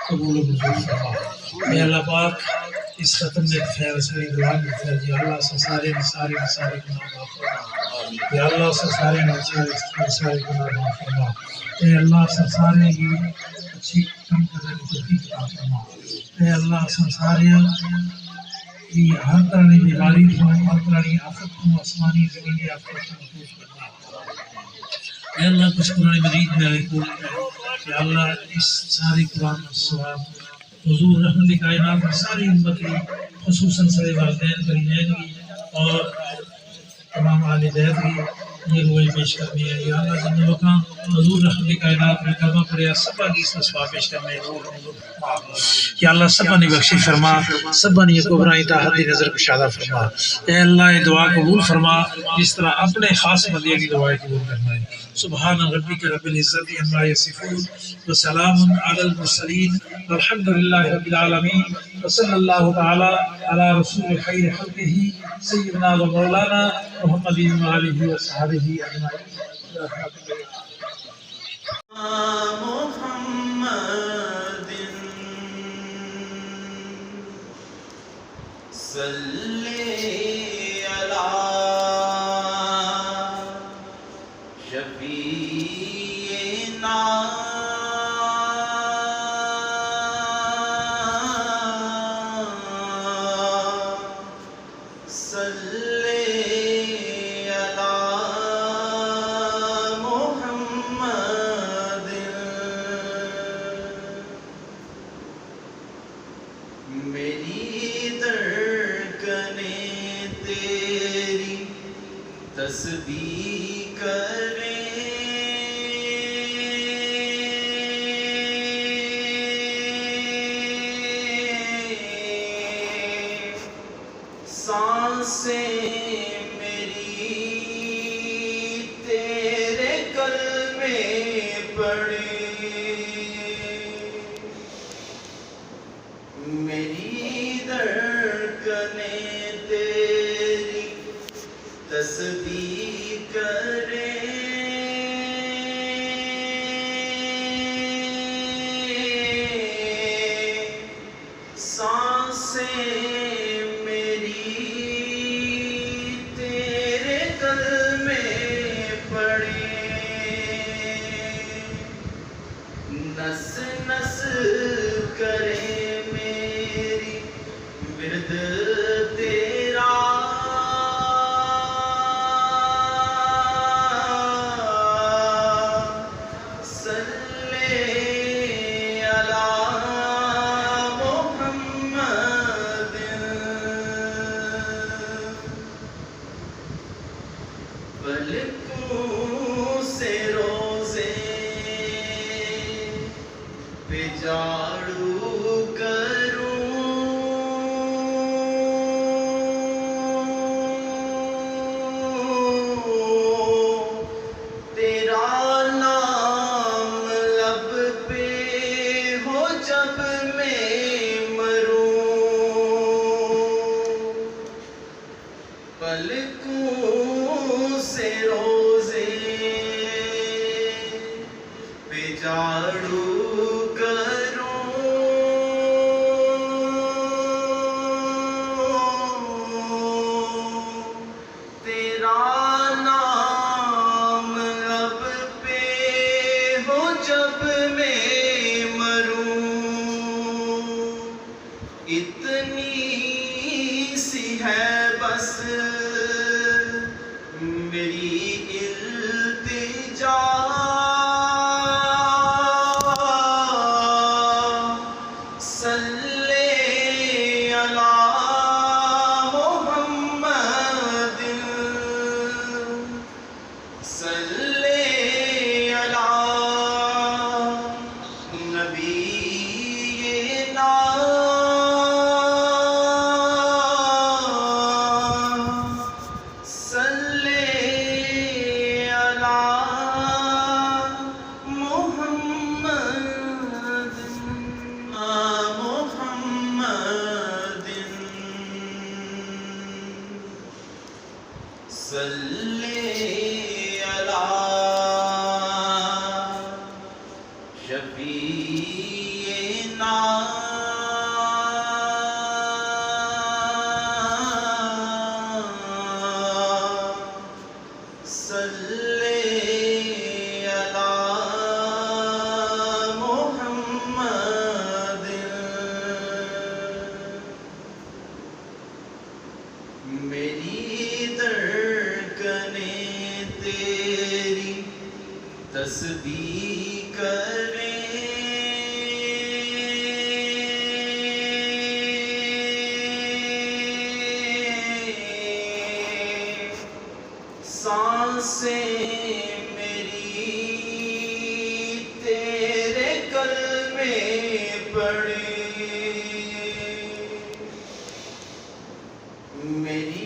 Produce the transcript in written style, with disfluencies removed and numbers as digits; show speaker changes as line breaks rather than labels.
قبول منظور فرما۔ اے اللہ پاک اس ختم میں خیر ساری دعا میں خیر یا اللہ سارے گناہ معاف فرما یا اللہ سارے گناہ معاف فرما اے اللہ سارے کی اچھی کم کرنے کی توفیق عطا فرما اے اللہ سارے کی ہر طرح کی بیماری کو ہر طرح کی آفت کو آسمانی زمینی آفت کو محفوظ فرما اے اللہ کچھ قرآن مجید میں رکھول ہے یا اللہ اس ساری قرآن ثواب حضور رحمت کائنات میں ساری امت کی خصوصاً سارے والدین قرینین کی اور تمام اہل بیت کی یہ روئے پیش کرنی ہے یا اللہ جن لوگوں کا حضور رحمت کائنات میں کلمہ پڑھیا سبا کی اس نصفہ پیش کرنے یا اللہ سبا نے بخشی فرما سبا نے کبرائیں تا حد نظر کشادہ فرما اے اللہ یہ دعا قبول فرما جس طرح اپنے خاص بندے کی دعائیں قبول کرنا ہے سبحان ربک رب العزت عما یصفون وسلام علی المرسلین والحمد للہ رب العالمین وصلی اللہ تعالی علی رسول خیر خلقہ سیدنا و مولانا محمد وآلہ وصحبہ اجمعین
صلی علی شفیعنا صلی علی محمد میری دھڑکنیں تیری تسبیح کریں سانسیں میری تیرے کلمے پڑھیں میری دھڑکنیں تیری تسبیح کریں سانسیں میری تیرے کلمے پڑھیں نس نس کرے میری ورد تیرا صلی علی محمد پلکوں سے روزے پہ جھاڑو کروں تیرا نام لب پہ ہو جب میں مروں پلکوں سے روزے پہ جھاڑو اتنی سی ہے بس میری التجا صلی علی محمد صلی علی نبینا صلی علی شفیعنا صلی علی محمد میری دھڑکنیں تیری تسبیح کریں سانسیں میری تیرے کلمے پڑھیں میری